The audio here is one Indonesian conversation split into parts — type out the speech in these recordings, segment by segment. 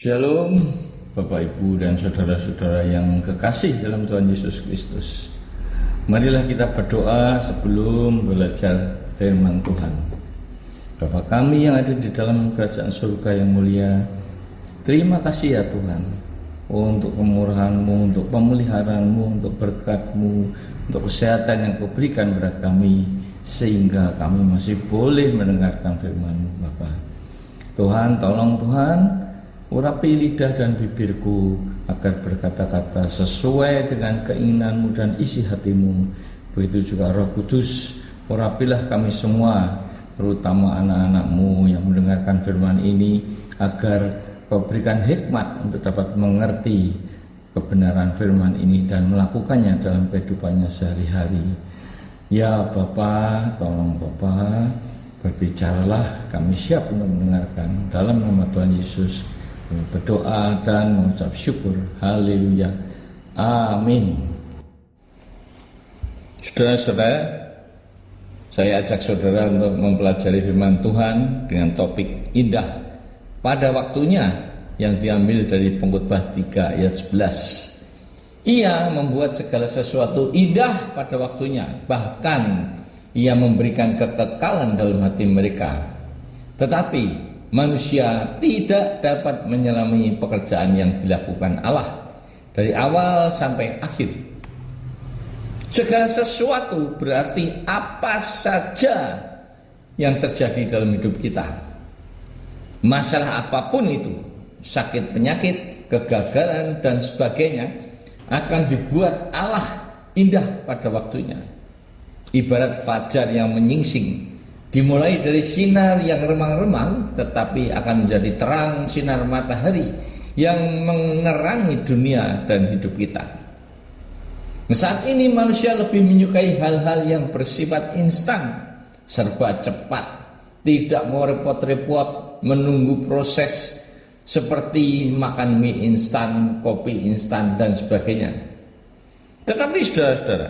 Shalom Bapak Ibu dan saudara-saudara yang kekasih dalam Tuhan Yesus Kristus. Marilah kita berdoa sebelum belajar firman Tuhan. Bapa kami yang ada di dalam kerajaan surga yang mulia, terima kasih ya Tuhan untuk kemurahan-Mu, untuk pemeliharaan-Mu, untuk berkat-Mu, untuk kesehatan yang Kau berikan kepada kami, sehingga kami masih boleh mendengarkan firman-Mu Bapa. Tuhan, tolong Tuhan, urapi lidah dan bibirku agar berkata-kata sesuai dengan keinginan-Mu dan isi hati-Mu. Begitu juga Roh Kudus, urapilah kami semua, terutama anak-anak-Mu yang mendengarkan firman ini, agar Kau berikan hikmat untuk dapat mengerti kebenaran firman ini dan melakukannya dalam kehidupannya sehari-hari. Ya Bapa, tolong Bapa, berbicaralah, kami siap untuk mendengarkan. Dalam nama Tuhan Yesus kami berdoa dan mengucap syukur. Haleluya. Amin. Saudara-saudara, saya ajak saudara untuk mempelajari firman Tuhan dengan topik indah pada waktunya, yang diambil dari Pengkhotbah 3 ayat 11. Ia membuat segala sesuatu indah pada waktunya, bahkan Ia memberikan kekekalan dalam hati mereka. Tetapi manusia tidak dapat menyelami pekerjaan yang dilakukan Allah dari awal sampai akhir. Segala sesuatu berarti apa saja yang terjadi dalam hidup kita. Masalah apapun itu, sakit, penyakit, kegagalan dan sebagainya, akan dibuat Allah indah pada waktunya. Ibarat fajar yang menyingsing, dimulai dari sinar yang remang-remang, tetapi akan menjadi terang sinar matahari yang menerangi dunia dan hidup kita. Saat ini manusia lebih menyukai hal-hal yang bersifat instan, serba cepat, tidak mau repot-repot menunggu proses seperti makan mie instan, kopi instan dan sebagainya. Tetapi saudara-saudara,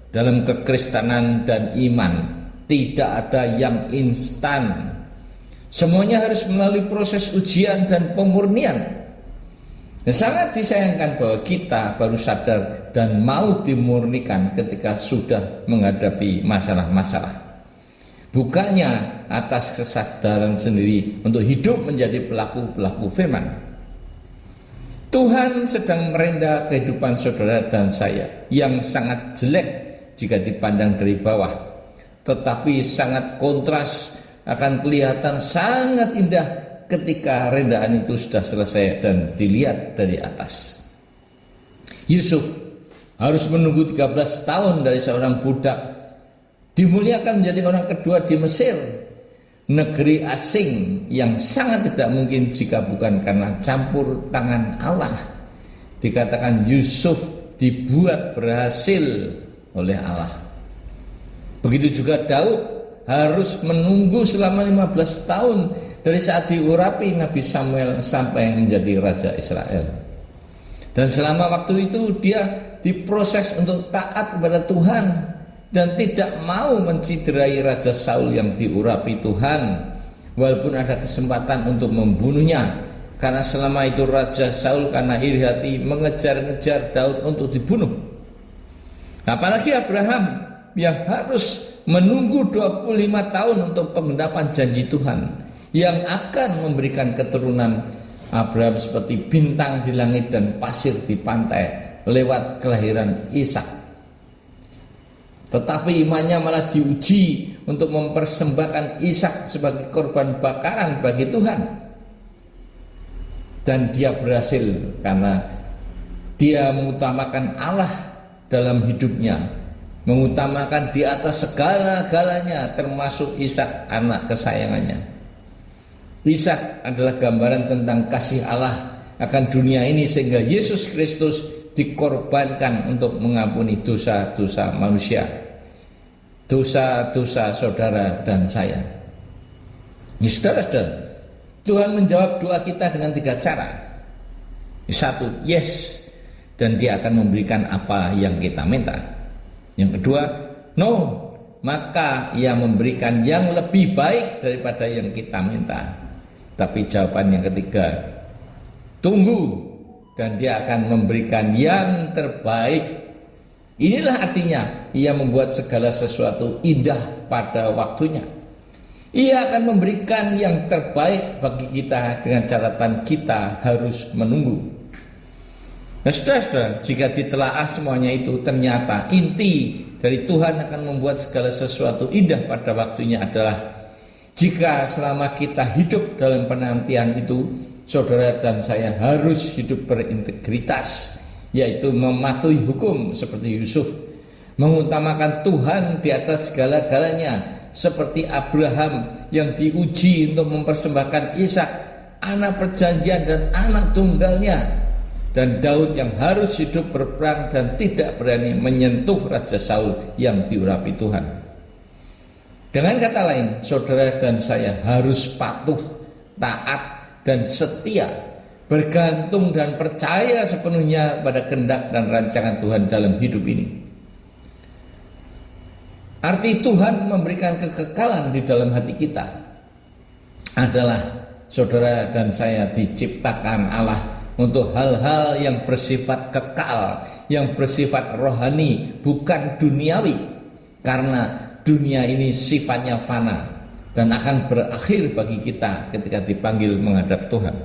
dalam kekristenan dan iman tidak ada yang instan. Semuanya harus melalui proses ujian dan pemurnian. Sangat disayangkan bahwa kita baru sadar dan mau dimurnikan ketika sudah menghadapi masalah-masalah. Bukannya atas kesadaran sendiri untuk hidup menjadi pelaku-pelaku firman. Tuhan sedang merendah kehidupan saudara dan saya yang sangat jelek jika dipandang dari bawah, tetapi sangat kontras, akan kelihatan sangat indah ketika rendahan itu sudah selesai dan dilihat dari atas. Yusuf harus menunggu 13 tahun dari seorang budak, dimuliakan menjadi orang kedua di Mesir, negeri asing yang sangat tidak mungkin jika bukan karena campur tangan Allah. Dikatakan Yusuf dibuat berhasil oleh Allah. Begitu juga Daud harus menunggu selama 15 tahun dari saat diurapi Nabi Samuel sampai menjadi Raja Israel. Dan selama waktu itu dia diproses untuk taat kepada Tuhan dan tidak mau menciderai Raja Saul yang diurapi Tuhan, walaupun ada kesempatan untuk membunuhnya, karena selama itu Raja Saul karena iri hati mengejar-ngejar Daud untuk dibunuh. Apalagi Abraham yang harus menunggu 25 tahun untuk penggenapan janji Tuhan, yang akan memberikan keturunan Abraham seperti bintang di langit dan pasir di pantai lewat kelahiran Ishak. Tetapi imannya malah diuji untuk mempersembahkan Ishak sebagai korban bakaran bagi Tuhan. Dan dia berhasil karena dia mengutamakan Allah dalam hidupnya, mengutamakan di atas segala-galanya, termasuk Ishak, anak kesayangannya. Ishak adalah gambaran tentang kasih Allah akan dunia ini, sehingga Yesus Kristus dikorbankan untuk mengampuni dosa-dosa manusia, dosa-dosa saudara dan saya. Saudara-saudara, Tuhan menjawab doa kita dengan 3 cara. Satu, yes, dan Dia akan memberikan apa yang kita minta. Yang kedua, no, maka Ia memberikan yang lebih baik daripada yang kita minta. Tapi jawaban yang ketiga, Tunggu dan Dia akan memberikan yang terbaik. Inilah artinya Ia membuat segala sesuatu indah pada waktunya. Ia akan memberikan yang terbaik bagi kita dengan catatan kita harus menunggu. Nah, saudara-saudara, jika ditelaah semuanya itu, ternyata inti dari Tuhan akan membuat segala sesuatu indah pada waktunya adalah jika selama kita hidup dalam penantian itu, saudara dan saya harus hidup berintegritas, yaitu mematuhi hukum seperti Yusuf, mengutamakan Tuhan di atas segala-galanya, seperti Abraham yang diuji untuk mempersembahkan Ishak, anak perjanjian dan anak tunggalnya, dan Daud yang harus hidup berperang dan tidak berani menyentuh Raja Saul yang diurapi Tuhan. Dengan kata lain, saudara dan saya harus patuh, taat, dan setia, bergantung dan percaya sepenuhnya pada kehendak dan rancangan Tuhan dalam hidup ini. Arti Tuhan memberikan kekekalan di dalam hati kita adalah saudara dan saya diciptakan Allah untuk hal-hal yang bersifat kekal, yang bersifat rohani, bukan duniawi. Karena dunia ini sifatnya fana dan akan berakhir bagi kita ketika dipanggil menghadap Tuhan.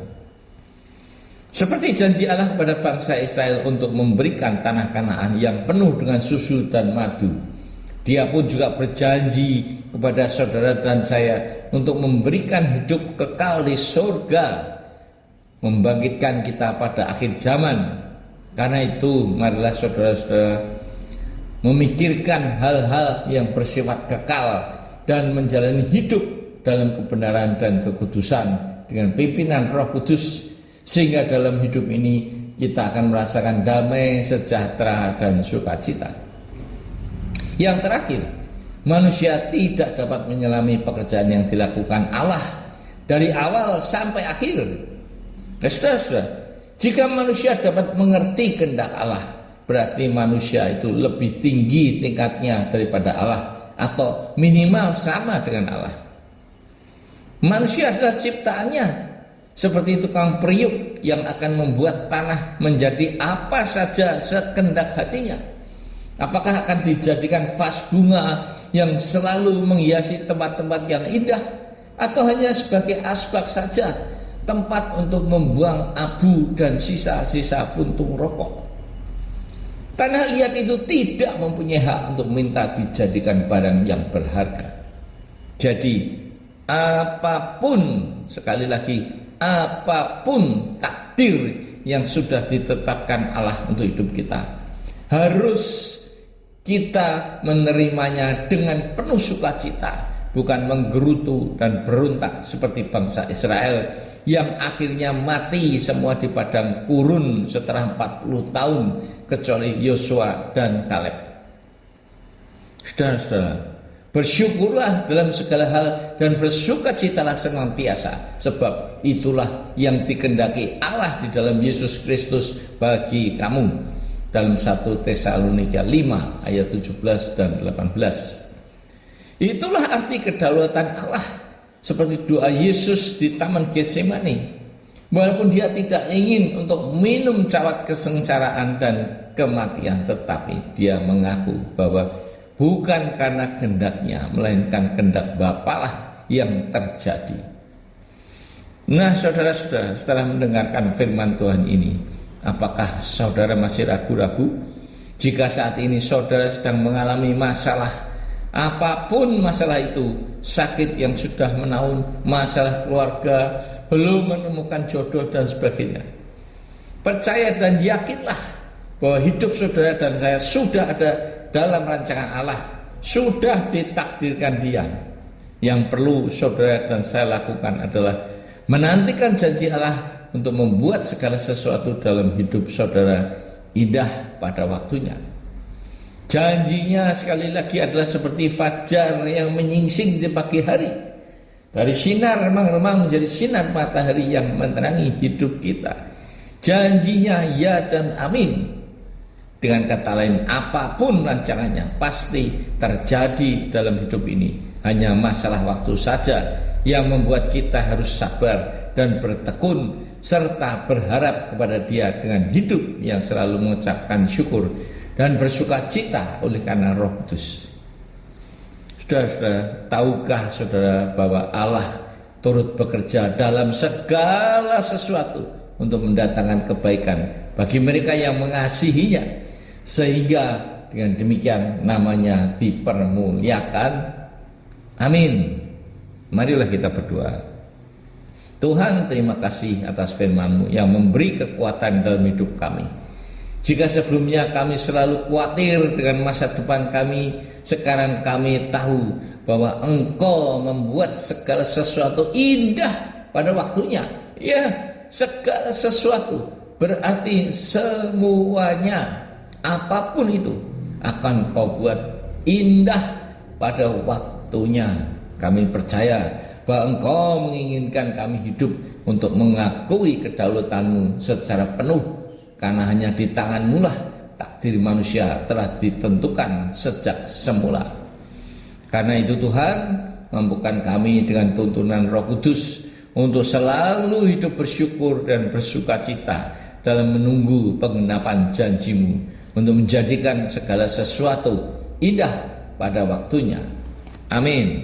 Seperti janji Allah kepada bangsa Israel untuk memberikan tanah Kanaan yang penuh dengan susu dan madu, Dia pun juga berjanji kepada saudara dan saya untuk memberikan hidup kekal di surga, membangkitkan kita pada akhir zaman. Karena itu, marilah saudara-saudara memikirkan hal-hal yang bersifat kekal dan menjalani hidup dalam kebenaran dan kekudusan dengan pimpinan Roh Kudus, sehingga dalam hidup ini kita akan merasakan damai, sejahtera, dan sukacita. Yang terakhir, manusia tidak dapat menyelami pekerjaan yang dilakukan Allah dari awal sampai akhir. Saudara-saudara, jika manusia dapat mengerti kehendak Allah, berarti manusia itu lebih tinggi tingkatnya daripada Allah, atau minimal sama dengan Allah. Manusia adalah ciptaannya, seperti tukang periuk yang akan membuat tanah menjadi apa saja sekehendak hatinya. Apakah akan dijadikan vas bunga yang selalu menghiasi tempat-tempat yang indah, atau hanya sebagai asbak saja, tempat untuk membuang abu dan sisa-sisa puntung rokok? Tanah liat itu tidak mempunyai hak untuk minta dijadikan barang yang berharga. Jadi apapun, sekali lagi, apapun takdir yang sudah ditetapkan Allah untuk hidup kita, harus kita menerimanya dengan penuh sukacita, bukan menggerutu dan berontak seperti bangsa Israel yang akhirnya mati semua di padang gurun setelah 40 tahun, kecuali Yosua dan Kaleb. Saudara-saudara, bersyukurlah dalam segala hal dan bersukacitalah senantiasa, sebab itulah yang dikehendaki Allah di dalam Yesus Kristus bagi kamu. Dalam 1 Tesalonika 5 ayat 17 dan 18. Itulah arti kedaulatan Allah, seperti doa Yesus di Taman Getsemani. Walaupun Dia tidak ingin untuk minum cawat kesengsaraan dan kematian, tetapi Dia mengaku bahwa bukan karena kehendaknya, melainkan kehendak Bapalah yang terjadi. Nah, saudara-saudara, setelah mendengarkan firman Tuhan ini, apakah saudara masih ragu-ragu? Jika saat ini saudara sedang mengalami masalah, apapun masalah itu, sakit yang sudah menaun, masalah keluarga, belum menemukan jodoh dan sebagainya, percaya dan yakinlah bahwa hidup saudara dan saya sudah ada dalam rancangan Allah, sudah ditakdirkan Dia. Yang perlu saudara dan saya lakukan adalah menantikan janji Allah untuk membuat segala sesuatu dalam hidup saudara indah pada waktunya. Janjinya sekali lagi adalah seperti fajar yang menyingsing di pagi hari. Dari sinar remang-remang menjadi sinar matahari yang menerangi hidup kita. Janjinya ya dan amin. Dengan kata lain, apapun rancangannya pasti terjadi dalam hidup ini. Hanya masalah waktu saja yang membuat kita harus sabar dan bertekun serta berharap kepada Dia dengan hidup yang selalu mengucapkan syukur dan bersuka cita oleh karena Roh Kudus. Saudara-saudara, tahukah saudara bahwa Allah turut bekerja dalam segala sesuatu untuk mendatangkan kebaikan bagi mereka yang mengasihinya, sehingga dengan demikian namanya dipermuliakan. Amin. Marilah kita berdoa. Tuhan, terima kasih atas firman-Mu yang memberi kekuatan dalam hidup kami. Jika sebelumnya kami selalu khawatir dengan masa depan kami, sekarang kami tahu bahwa Engkau membuat segala sesuatu indah pada waktunya. Ya, segala sesuatu berarti semuanya, apapun itu akan Kau buat indah pada waktunya. Kami percaya bahwa Engkau menginginkan kami hidup untuk mengakui kedaulatan-Mu secara penuh, karena hanya di tangan-Mu lah takdir manusia telah ditentukan sejak semula. Karena itu Tuhan, mampukan kami dengan tuntunan Roh Kudus untuk selalu hidup bersyukur dan bersuka cita dalam menunggu penggenapan janji-Mu, untuk menjadikan segala sesuatu indah pada waktunya. Amin.